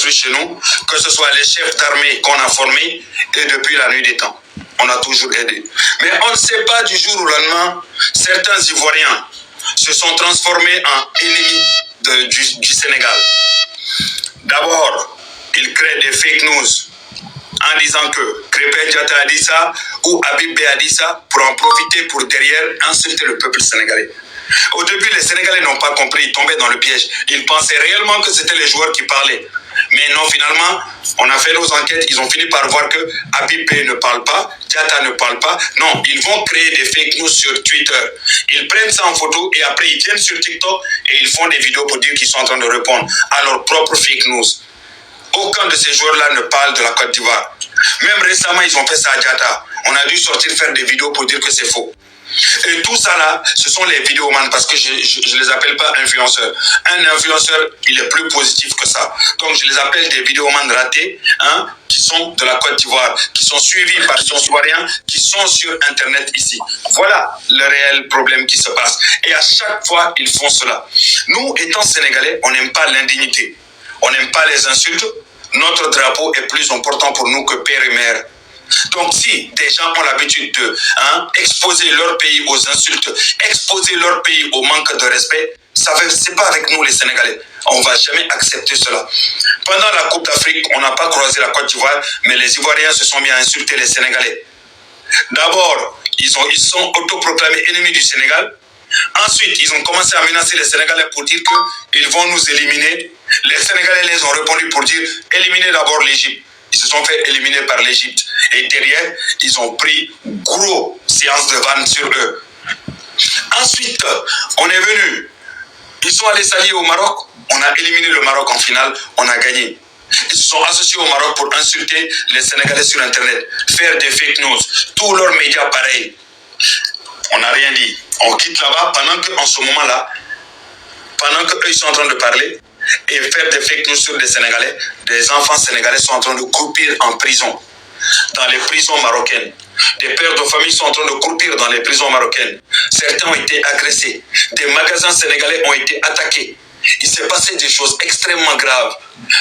construit chez nous, que ce soit les chefs d'armée qu'on a formés, et depuis la nuit des temps. On a toujours aidé. Mais on ne sait pas du jour au lendemain, certains Ivoiriens se sont transformés en ennemis du Sénégal. D'abord, ils créent des fake news en disant que Krépin Diatta a dit ça ou Habib Beye a dit ça pour en profiter pour derrière insulter le peuple sénégalais. Au début, les Sénégalais n'ont pas compris, ils tombaient dans le piège. Ils pensaient réellement que c'était les joueurs qui parlaient. Mais non, finalement, on a fait nos enquêtes, ils ont fini par voir que Habib Beye ne parle pas, Diatta ne parle pas. Non, ils vont créer des fake news sur Twitter. Ils prennent ça en photo et après ils viennent sur TikTok et ils font des vidéos pour dire qu'ils sont en train de répondre à leurs propres fake news. Aucun de ces joueurs-là ne parle de la Côte d'Ivoire. Même récemment, ils ont fait ça à Diatta. On a dû sortir faire des vidéos pour dire que c'est faux. Et tout ça là, ce sont les vidéomans parce que je les appelle pas influenceurs. Un influenceur, il est plus positif que ça. Donc je les appelle des vidéomans ratés, hein, qui sont de la Côte d'Ivoire, qui sont suivis par des Ivoiriens, qui sont sur Internet ici. Voilà le réel problème qui se passe. Et à chaque fois, ils font cela. Nous, étant Sénégalais, on n'aime pas l'indignité. On n'aime pas les insultes. Notre drapeau est plus important pour nous que père et mère. Donc si des gens ont l'habitude de exposer leur pays aux insultes, exposer leur pays au manque de respect, c'est pas avec nous les Sénégalais. On va jamais accepter cela. Pendant la Coupe d'Afrique, on n'a pas croisé la Côte d'Ivoire, mais les Ivoiriens se sont mis à insulter les Sénégalais. D'abord, ils sont autoproclamés ennemis du Sénégal. Ensuite, ils ont commencé à menacer les Sénégalais pour dire qu'ils vont nous éliminer. Les Sénégalais les ont répondu pour dire éliminez d'abord l'Égypte. Ils se sont fait éliminer par l'Égypte. Et derrière, ils ont pris gros séance de vannes sur eux. Ensuite, on est venu. Ils sont allés s'allier au Maroc. On a éliminé le Maroc en finale. On a gagné. Ils se sont associés au Maroc pour insulter les Sénégalais sur Internet. Faire des fake news. Tous leurs médias pareils. On n'a rien dit. On quitte là-bas pendant qu'en ce moment-là, pendant qu'eux ils sont en train de parler et faire des fake news sur des Sénégalais, des enfants sénégalais sont en train de croupir en prison, dans les prisons marocaines. Des pères de famille sont en train de croupir dans les prisons marocaines. Certains ont été agressés. Des magasins sénégalais ont été attaqués. Il s'est passé des choses extrêmement graves.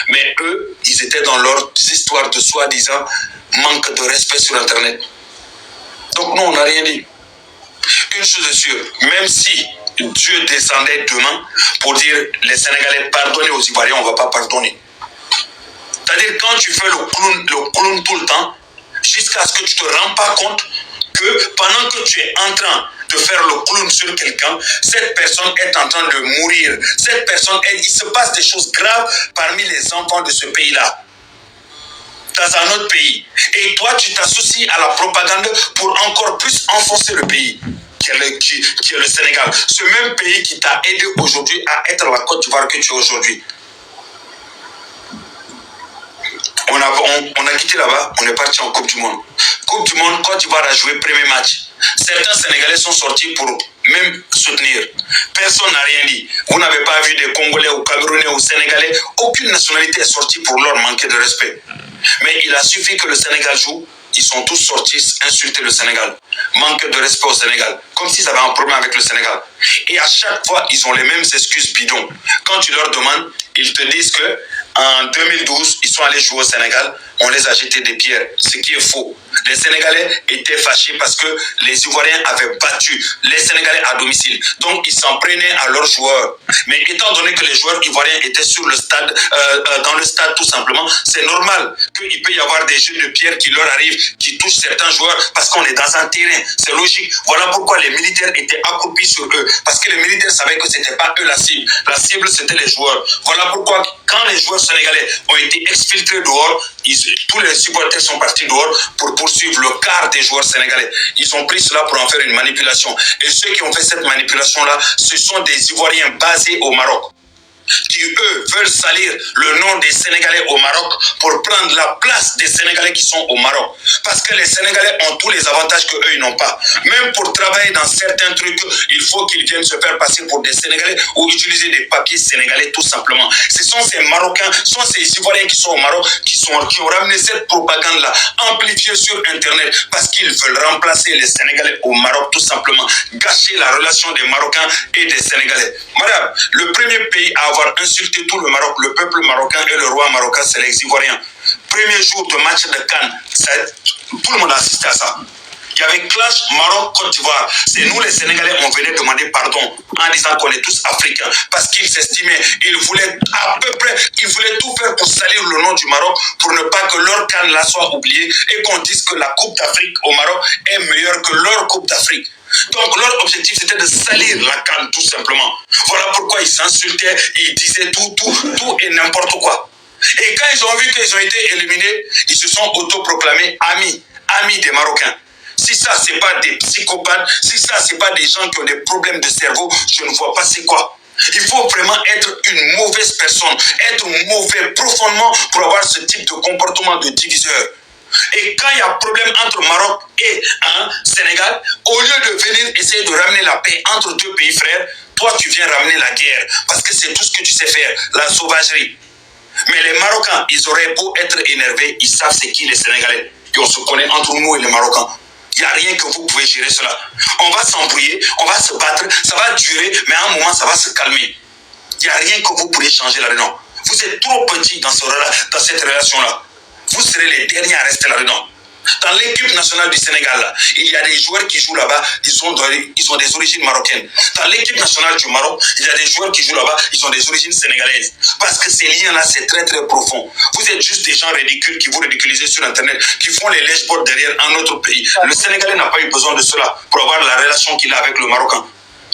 Mais eux, ils étaient dans leurs histoires de soi-disant manque de respect sur Internet. Donc nous, on n'a rien dit. Une chose est sûre, même si Dieu descendait demain pour dire les Sénégalais pardonnez aux Ivoiriens, on ne va pas pardonner. C'est-à-dire quand tu fais le clown tout le temps, jusqu'à ce que tu ne te rends pas compte que pendant que tu es en train de faire le clown sur quelqu'un, cette personne est en train de mourir. Cette personne, il se passe des choses graves parmi les enfants de ce pays-là. Dans un autre pays. Et toi, tu t'associes à la propagande pour encore plus enfoncer le pays, qui est le Sénégal. Ce même pays qui t'a aidé aujourd'hui à être la Côte d'Ivoire que tu es aujourd'hui. On a quitté là-bas, on est parti en Coupe du Monde. Coupe du Monde, Côte d'Ivoire a joué premier match. Certains Sénégalais sont sortis pour même soutenir. Personne n'a rien dit. Vous n'avez pas vu des Congolais ou Camerounais ou Sénégalais. Aucune nationalité est sortie pour leur manquer de respect. Mais il a suffi que le Sénégal joue. Ils sont tous sortis insulter le Sénégal. Manque de respect au Sénégal. Comme s'ils avaient un problème avec le Sénégal. Et à chaque fois, ils ont les mêmes excuses bidons. Quand tu leur demandes, ils te disent que en 2012, ils sont allés jouer au Sénégal. On les a jeté des pierres. Ce qui est faux. Les Sénégalais étaient fâchés parce que les Ivoiriens avaient battu les Sénégalais à domicile. Donc, ils s'en prenaient à leurs joueurs. Mais étant donné que les joueurs ivoiriens étaient sur le stade, dans le stade tout simplement, c'est normal qu'il peut y avoir des jeux de pierre qui leur arrivent, qui touchent certains joueurs parce qu'on est dans un terrain. C'est logique. Voilà pourquoi les militaires étaient accroupis sur eux. Parce que les militaires savaient que ce n'était pas eux la cible. La cible, c'était les joueurs. Voilà pourquoi quand les joueurs sénégalais ont été exfiltrés dehors, tous les supporters sont partis dehors pour poursuivre le quart des joueurs sénégalais. Ils ont pris cela pour en faire une manipulation. Et ceux qui ont fait cette manipulation-là, ce sont des Ivoiriens basés au Maroc, qui eux veulent salir le nom des Sénégalais au Maroc pour prendre la place des Sénégalais qui sont au Maroc. Parce que les Sénégalais ont tous les avantages qu'eux ils n'ont pas. Même pour travailler dans certains trucs, il faut qu'ils viennent se faire passer pour des Sénégalais ou utiliser des papiers sénégalais tout simplement. Ce sont ces Marocains, ce sont ces Ivoiriens qui sont au Maroc qui ont ramené cette propagande-là, amplifiée sur Internet, parce qu'ils veulent remplacer les Sénégalais au Maroc tout simplement, gâcher la relation des Marocains et des Sénégalais. Madame, le premier pays à avoir insulté tout le Maroc, le peuple marocain et le roi marocain, c'est les Ivoiriens. Premier jour de match de Cannes, tout le monde a assisté à ça. Il y avait clash Maroc-Côte d'Ivoire. C'est nous les Sénégalais, on venait demander pardon en disant qu'on est tous africains. Parce qu'ils s'estimaient, ils voulaient à peu près, ils voulaient tout faire pour salir le nom du Maroc, pour ne pas que leur Cannes là soit oubliée et qu'on dise que la Coupe d'Afrique au Maroc est meilleure que leur Coupe d'Afrique. Donc leur objectif c'était de salir la Cannes tout simplement. Voilà pourquoi ils s'insultaient, ils disaient tout et n'importe quoi. Et quand ils ont vu qu'ils ont été éliminés, ils se sont autoproclamés amis des Marocains. Si ça, c'est pas des psychopathes, si ça, c'est pas des gens qui ont des problèmes de cerveau, je ne vois pas c'est quoi. Il faut vraiment être une mauvaise personne, être mauvais profondément pour avoir ce type de comportement de diviseur. Et quand il y a problème entre Maroc et Sénégal, au lieu de venir essayer de ramener la paix entre deux pays frères, toi tu viens ramener la guerre, parce que c'est tout ce que tu sais faire, la sauvagerie. Mais les Marocains, ils auraient beau être énervés, ils savent c'est qui les Sénégalais. Et on se connaît entre nous et les Marocains. Il n'y a rien que vous pouvez gérer cela. On va s'embrouiller, on va se battre, ça va durer, mais à un moment, ça va se calmer. Il n'y a rien que vous pouvez changer là-dedans. Vous êtes trop petit dans cette relation-là. Vous serez les derniers à rester là-dedans. Dans l'équipe nationale du Sénégal, là, il y a des joueurs qui jouent là-bas, ils ont des origines marocaines. Dans l'équipe nationale du Maroc, il y a des joueurs qui jouent là-bas, ils ont des origines sénégalaises. Parce que ces liens-là, c'est très très profond. Vous êtes juste des gens ridicules qui vous ridiculisez sur Internet, qui font les lèche-bords derrière un autre pays. Le Sénégalais n'a pas eu besoin de cela pour avoir la relation qu'il a avec le Marocain.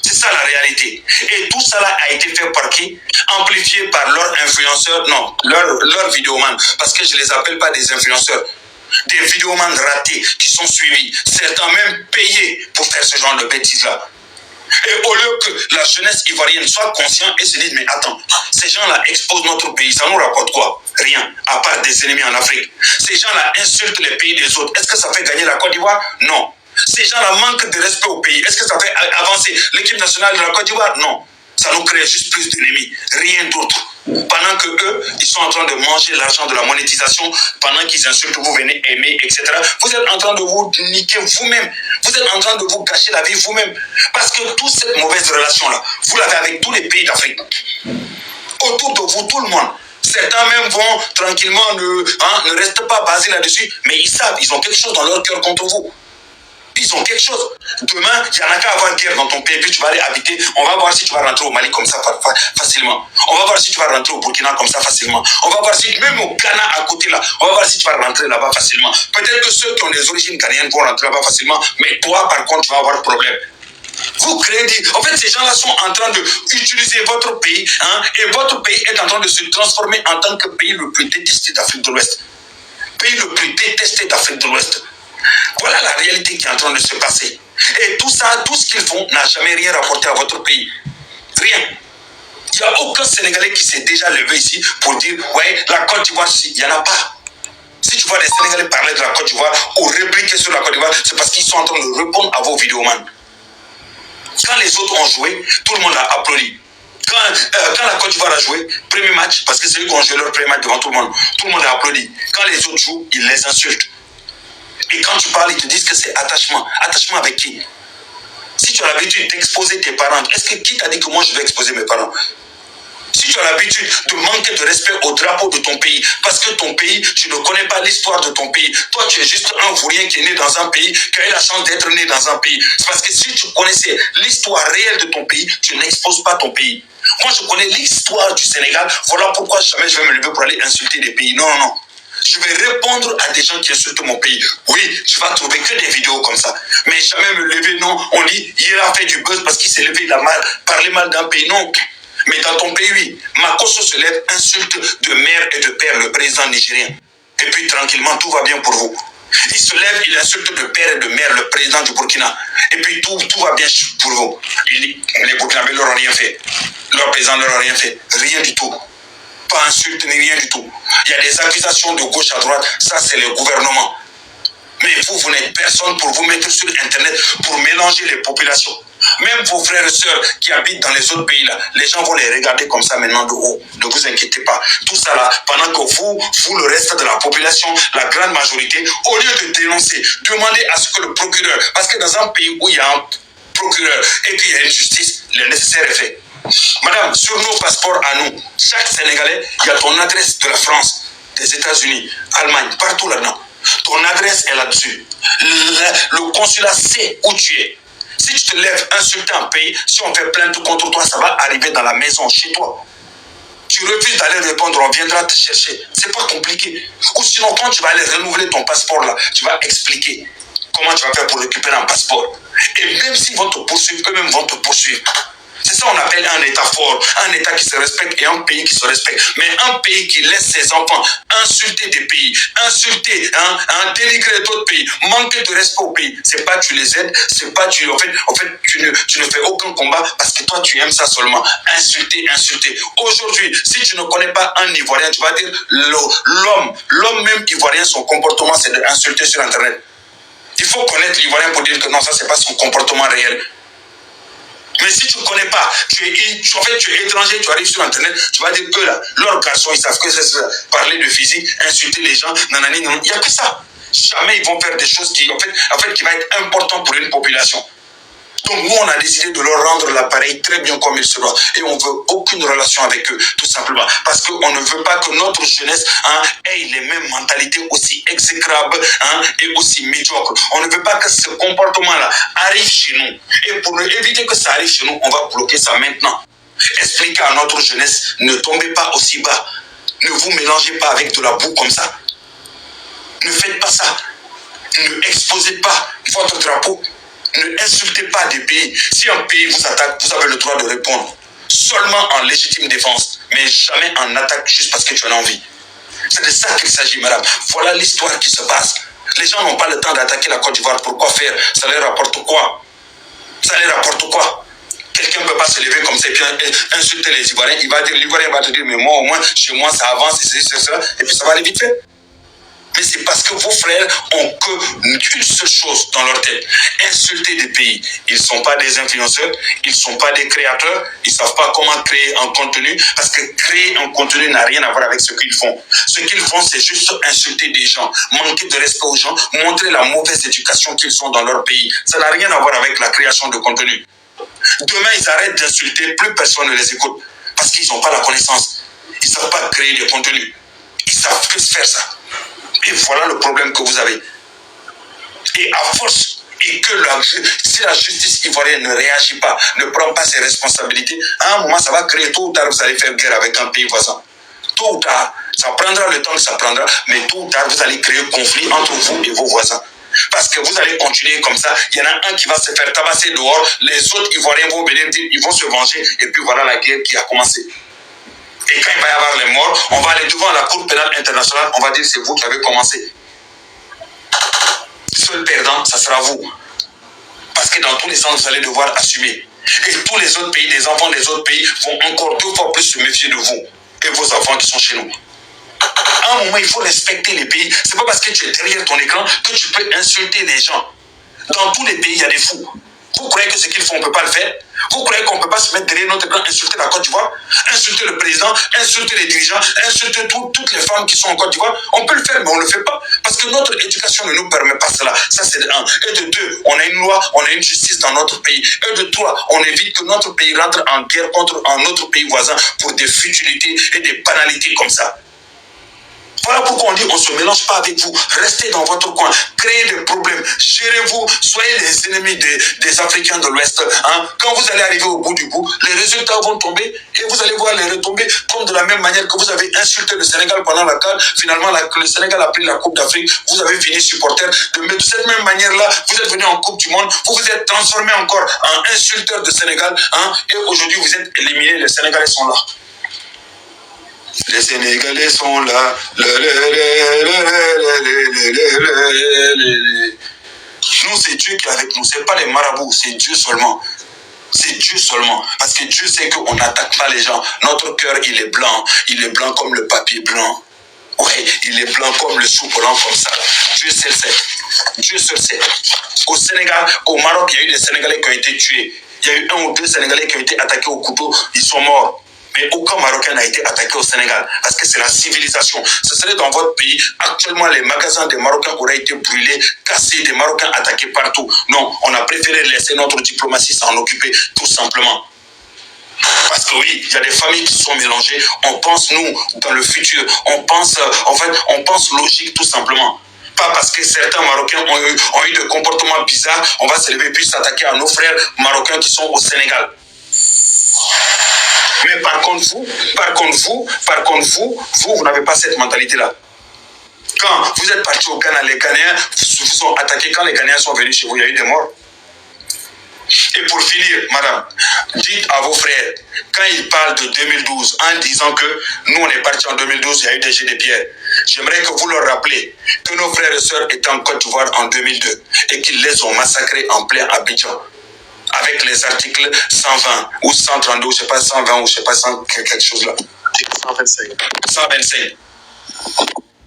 C'est ça la réalité. Et tout ça là a été fait par qui? Amplifié par leurs influenceurs, non, leurs vidéomans. Parce que je ne les appelle pas des influenceurs. Des vidéomans ratés qui sont suivis, certains même payés pour faire ce genre de bêtises-là. Et au lieu que la jeunesse ivoirienne soit consciente et se dise, mais attends, ces gens-là exposent notre pays, ça nous rapporte quoi? Rien, à part des ennemis en Afrique. Ces gens-là insultent les pays des autres. Est-ce que ça fait gagner la Côte d'Ivoire? Non. Ces gens-là manquent de respect au pays. Est-ce que ça fait avancer l'équipe nationale de la Côte d'Ivoire? Non. Ça nous crée juste plus d'ennemis, rien d'autre. Pendant que eux, ils sont en train de manger l'argent de la monétisation, pendant qu'ils insultent, vous venez aimer, etc. Vous êtes en train de vous niquer vous-même. Vous êtes en train de vous gâcher la vie vous-même. Parce que toute cette mauvaise relation-là, vous l'avez avec tous les pays d'Afrique. Autour de vous, tout le monde. Certains même vont tranquillement, ne restent pas basés là-dessus, mais ils savent, ils ont quelque chose dans leur cœur contre vous. Ils ont quelque chose. Demain, il n'y en a qu'à avoir guerre dans ton pays, puis tu vas aller habiter. On va voir si tu vas rentrer au Mali comme ça facilement. On va voir si tu vas rentrer au Burkina comme ça facilement. On va voir si, même au Ghana à côté là, on va voir si tu vas rentrer là-bas facilement. Peut-être que ceux qui ont des origines ghanéennes vont rentrer là-bas facilement, mais toi, par contre, tu vas avoir problème. Vous créez en fait, ces gens-là sont en train d'utiliser votre pays, et votre pays est en train de se transformer en tant que pays le plus détesté d'Afrique de l'Ouest. Pays le plus détesté d'Afrique de l'Ouest. Voilà la réalité qui est en train de se passer. Et tout ça, tout ce qu'ils font n'a jamais rien rapporté à votre pays. Rien. Il n'y a aucun Sénégalais qui s'est déjà levé ici pour dire, ouais, la Côte d'Ivoire, il n'y en a pas. Si tu vois des Sénégalais parler de la Côte d'Ivoire ou répliquer sur la Côte d'Ivoire, c'est parce qu'ils sont en train de répondre à vos vidéomans. Quand les autres ont joué, tout le monde a applaudi. Quand la Côte d'Ivoire a joué, premier match, parce que c'est eux qui ont joué leur premier match devant tout le monde a applaudi. Quand les autres jouent, ils les insultent. Et quand tu parles, ils te disent que c'est attachement. Attachement avec qui? Si tu as l'habitude d'exposer tes parents, est-ce que qui t'a dit que moi je vais exposer mes parents? Si tu as l'habitude de manquer de respect au drapeau de ton pays, parce que ton pays, tu ne connais pas l'histoire de ton pays. Toi, tu es juste un vaurien qui est né dans un pays, qui a eu la chance d'être né dans un pays. C'est parce que si tu connaissais l'histoire réelle de ton pays, tu n'exposes pas ton pays. Moi, je connais l'histoire du Sénégal. Voilà pourquoi jamais je vais me lever pour aller insulter des pays. Non, non, non. Je vais répondre à des gens qui insultent mon pays. Oui, tu vas trouver que des vidéos comme ça. Mais jamais me lever, non. On dit, il a fait du buzz parce qu'il s'est levé, il a parlé mal d'un pays. Non. Mais dans ton pays, oui. Makosso se lève, insulte de mère et de père le président nigérien. Et puis tranquillement, tout va bien pour vous. Il se lève, il insulte de père et de mère le président du Burkina. Et puis tout va bien pour vous. Les Burkinabés leur ont rien fait. Leur président leur a rien fait. Rien du tout. Pas insulte ni rien du tout. Il y a des accusations de gauche à droite, ça c'est le gouvernement. Mais vous n'êtes personne pour vous mettre sur Internet, pour mélanger les populations. Même vos frères et sœurs qui habitent dans les autres pays là, les gens vont les regarder comme ça maintenant de haut. Ne vous inquiétez pas. Tout ça là, pendant que vous, le reste de la population, la grande majorité, au lieu de dénoncer, demandez à ce que le procureur, parce que dans un pays où il y a un procureur et qu'il y a une justice, le nécessaire est fait. Madame, sur nos passeports à nous, chaque Sénégalais, il y a ton adresse de la France, des États-Unis, Allemagne, partout là-dedans. Ton adresse est là-dessus. Le consulat sait où tu es. Si tu te lèves insulter un pays, si on fait plainte contre toi, ça va arriver dans la maison, chez toi. Tu refuses d'aller répondre, on viendra te chercher. C'est pas compliqué. Ou sinon, quand tu vas aller renouveler ton passeport là, tu vas expliquer comment tu vas faire pour récupérer un passeport. Et même s'ils vont te poursuivre, eux-mêmes vont te poursuivre. C'est ça qu'on appelle un État fort, un État qui se respecte et un pays qui se respecte. Mais un pays qui laisse ses enfants insulter des pays, insulter, dénigrer d'autres pays, manquer de respect au pays, c'est pas tu les aides, c'est pas tu... En fait tu ne fais aucun combat parce que toi tu aimes ça seulement. Insulter. Aujourd'hui, si tu ne connais pas un Ivoirien, tu vas dire l'homme même Ivoirien, son comportement c'est d'insulter sur Internet. Il faut connaître l'Ivoirien pour dire que non, ça c'est pas son comportement réel. Mais si tu ne connais pas, tu es étranger, tu arrives sur Internet, tu vas dire que là, leurs garçons, ils savent que c'est parler de physique, insulter les gens, nanani. Il n'y a que ça. Jamais ils vont faire des choses qui vont être importantes pour une population. Donc nous, on a décidé de leur rendre l'appareil très bien comme il se doit. Et on ne veut aucune relation avec eux, tout simplement. Parce qu'on ne veut pas que notre jeunesse ait les mêmes mentalités aussi exécrables et aussi médiocres. On ne veut pas que ce comportement-là arrive chez nous. Et pour éviter que ça arrive chez nous, on va bloquer ça maintenant. Expliquer à notre jeunesse, ne tombez pas aussi bas. Ne vous mélangez pas avec de la boue comme ça. Ne faites pas ça. Ne exposez pas votre drapeau. Ne insultez pas des pays. Si un pays vous attaque, vous avez le droit de répondre. Seulement en légitime défense, mais jamais en attaque juste parce que tu en as envie. C'est de ça qu'il s'agit, madame. Voilà l'histoire qui se passe. Les gens n'ont pas le temps d'attaquer la Côte d'Ivoire. Pourquoi faire? Ça leur rapporte quoi? Quelqu'un ne peut pas se lever comme ça et puis insulter les Ivoiriens. L'Ivoirien va te dire, mais moi au moins, chez moi ça avance, c'est cela, et puis ça va aller vite fait. Mais c'est parce que vos frères ont qu'une seule chose dans leur tête, insulter des pays. Ils ne sont pas des influenceurs, ils ne sont pas des créateurs, ils ne savent pas comment créer un contenu, parce que créer un contenu n'a rien à voir avec ce qu'ils font. Ce qu'ils font, c'est juste insulter des gens, manquer de respect aux gens, montrer la mauvaise éducation qu'ils ont dans leur pays. Ça n'a rien à voir avec la création de contenu. Demain, ils arrêtent d'insulter, plus personne ne les écoute, parce qu'ils n'ont pas la connaissance. Ils ne savent pas créer des contenus. Ils ne savent que faire ça. Et voilà le problème que vous avez. Et à force, et que si la justice ivoirienne ne réagit pas, ne prend pas ses responsabilités, à un moment, ça va créer, tôt ou tard, vous allez faire guerre avec un pays voisin. Tôt ou tard, ça prendra le temps que ça prendra, mais tôt ou tard, vous allez créer un conflit entre vous et vos voisins. Parce que vous allez continuer comme ça, il y en a un qui va se faire tabasser dehors, les autres Ivoiriens vont venir dire, ils vont se venger, et puis voilà la guerre qui a commencé. Et quand il va y avoir les morts, on va aller devant la Cour pénale internationale, on va dire c'est vous qui avez commencé. Seul perdant, ça sera vous. Parce que dans tous les sens, vous allez devoir assumer. Et tous les autres pays, les enfants des autres pays vont encore 2 fois plus se méfier de vous et vos enfants qui sont chez nous. À un moment, il faut respecter les pays. C'est pas parce que tu es derrière ton écran que tu peux insulter les gens. Dans tous les pays, il y a des fous. Vous croyez que ce qu'ils font, on ne peut pas le faire? Vous croyez qu'on ne peut pas se mettre derrière notre écran, insulter la Côte d'Ivoire, insulter le président, insulter les dirigeants, insulter toutes les femmes qui sont en Côte d'Ivoire? On peut le faire, mais on ne le fait pas. Parce que notre éducation ne nous permet pas cela. Ça, c'est de 1. Et de 2, on a une loi, on a une justice dans notre pays. Et de 3, on évite que notre pays rentre en guerre contre un autre pays voisin pour des futilités et des banalités comme ça. Voilà pourquoi on dit on ne se mélange pas avec vous. Restez dans votre coin. Créez des problèmes. Gérez-vous. Soyez les ennemis des Africains de l'Ouest. Quand vous allez arriver au bout du bout, les résultats vont tomber et vous allez voir les retomber comme de la même manière que vous avez insulté le Sénégal pendant la CAN. Finalement, le Sénégal a pris la Coupe d'Afrique. Vous avez fini supporter. De cette même manière-là, vous êtes venu en Coupe du Monde. Vous vous êtes transformé encore en insulteur de Sénégal. Et aujourd'hui, vous êtes éliminé. Les Sénégalais sont là. Les Sénégalais sont là. Nous, c'est Dieu qui est avec nous. Ce n'est pas les marabouts, c'est Dieu seulement. C'est Dieu seulement. Parce que Dieu sait qu'on n'attaque pas les gens. Notre cœur, il est blanc. Il est blanc comme le papier blanc. Oui, il est blanc comme le soupe blanc comme ça. Dieu seul sait. Dieu seul sait. Au Sénégal, au Maroc, il y a eu des Sénégalais qui ont été tués. Il y a eu 1 ou 2 Sénégalais qui ont été attaqués au couteau. Ils sont morts. Mais aucun Marocain n'a été attaqué au Sénégal. Parce que c'est la civilisation. Ce serait dans votre pays. Actuellement, les magasins des Marocains auraient été brûlés, cassés, des Marocains attaqués partout. Non, on a préféré laisser notre diplomatie s'en occuper, tout simplement. Parce que oui, il y a des familles qui sont mélangées. On pense, nous, dans le futur. On pense, on pense logique tout simplement. Pas parce que certains Marocains ont eu des comportements bizarres, on va se lever puis s'attaquer à nos frères marocains qui sont au Sénégal. Mais par contre, vous n'avez pas cette mentalité-là. Quand vous êtes parti au Ghana, les Ghanéens vous ont attaqué. Quand les Ghanéens sont venus chez vous, il y a eu des morts. Et pour finir, madame, dites à vos frères, quand ils parlent de 2012, en disant que nous on est partis en 2012, il y a eu des jets de pierre. J'aimerais que vous leur rappelez que nos frères et sœurs étaient en Côte d'Ivoire en 2002 et qu'ils les ont massacrés en plein Abidjan. Avec les articles 120 ou 132, ou je ne sais pas 120 ou je ne sais pas 100, quelque chose là. 125.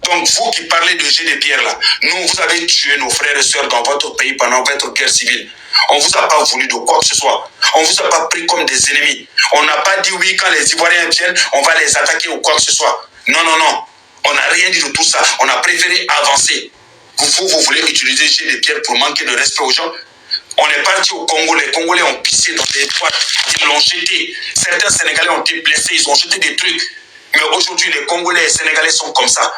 Donc vous qui parlez de jet de pierre là, vous avez tué nos frères et sœurs dans votre pays pendant votre guerre civile. On ne vous a pas voulu de quoi que ce soit. On ne vous a pas pris comme des ennemis. On n'a pas dit oui, quand les Ivoiriens viennent, on va les attaquer ou quoi que ce soit. Non, non, non. On n'a rien dit de tout ça. On a préféré avancer. Vous voulez utiliser jet de pierre pour manquer de respect aux gens. On est parti au Congo. Les Congolais ont pissé dans des boîtes. Ils l'ont jeté. Certains Sénégalais ont été blessés. Ils ont jeté des trucs. Mais aujourd'hui, les Congolais et les Sénégalais sont comme ça.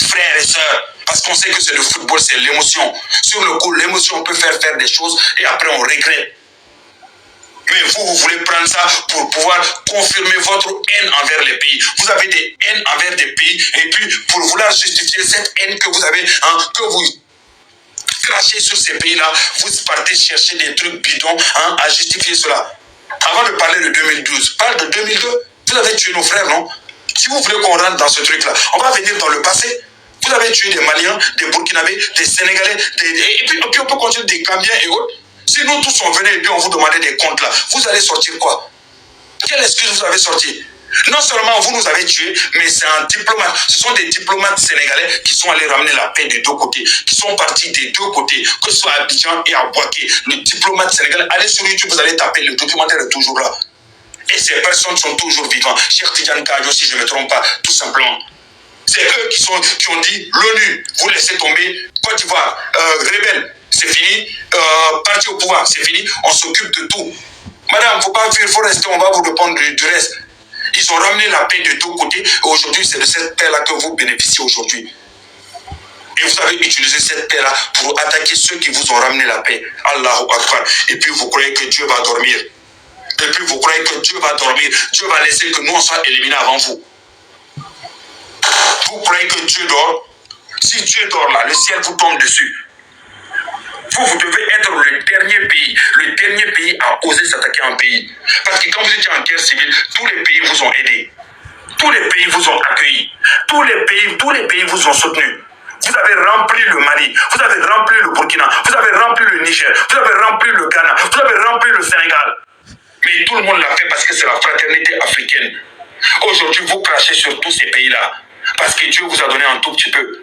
Frères et sœurs, parce qu'on sait que c'est le football, c'est l'émotion. Sur le coup, l'émotion peut faire des choses et après on regrette. Mais vous voulez prendre ça pour pouvoir confirmer votre haine envers les pays. Vous avez des haines envers des pays et puis pour vouloir justifier cette haine que vous avez, que vous crachez sur ces pays-là, vous partez chercher des trucs bidons à justifier cela. Avant de parler de 2012, parle de 2002. Vous avez tué nos frères, non? Si vous voulez qu'on rentre dans ce truc-là, on va venir dans le passé. Vous avez tué des Maliens, des Burkinabés, des Sénégalais, et puis on peut continuer des Gambiens et autres. Si nous tous on venait et puis on vous demandait des comptes là, vous allez sortir quoi? Quelle excuse vous avez sorti? Non seulement vous nous avez tués, mais c'est un diplomate. Ce sont des diplomates sénégalais qui sont allés ramener la paix des deux côtés, qui sont partis des deux côtés, que ce soit à Abidjan et à Bouaké. Le diplomate sénégalais, allez sur YouTube, vous allez taper, le documentaire est toujours là. Et ces personnes sont toujours vivantes. Cheikh Tidiane Gadio, si je ne me trompe pas, tout simplement. C'est eux qui ont dit l'ONU, vous laissez tomber, Côte d'Ivoire, rebelle, c'est fini, parti au pouvoir, c'est fini, on s'occupe de tout. Madame, il ne faut pas fuir, il faut rester, on va vous répondre du reste. Ils ont ramené la paix de deux côtés, et aujourd'hui, c'est de cette paix-là que vous bénéficiez aujourd'hui. Et vous avez utilisé cette paix-là pour attaquer ceux qui vous ont ramené la paix. Allahu Akbar. Et puis vous croyez que Dieu va dormir. Et puis vous croyez que Dieu va dormir. Dieu va laisser que nous on soit éliminés avant vous. Vous croyez que Dieu dort? Si Dieu dort là, le ciel vous tombe dessus. Vous devez être le dernier pays à oser s'attaquer à un pays. Parce que quand vous étiez en guerre civile, tous les pays vous ont aidé. Tous les pays vous ont accueilli. Tous les pays vous ont soutenu. Vous avez rempli le Mali, vous avez rempli le Burkina, vous avez rempli le Niger, vous avez rempli le Ghana, vous avez rempli le Sénégal. Mais tout le monde l'a fait parce que c'est la fraternité africaine. Aujourd'hui, vous crachez sur tous ces pays-là parce que Dieu vous a donné un tout petit peu.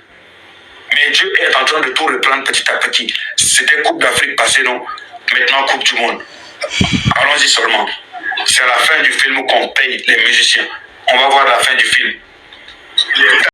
Mais Dieu est en train de tout reprendre petit à petit. C'était Coupe d'Afrique passée, non? Maintenant, Coupe du Monde. Allons-y seulement. C'est à la fin du film qu'on paye les musiciens. On va voir la fin du film.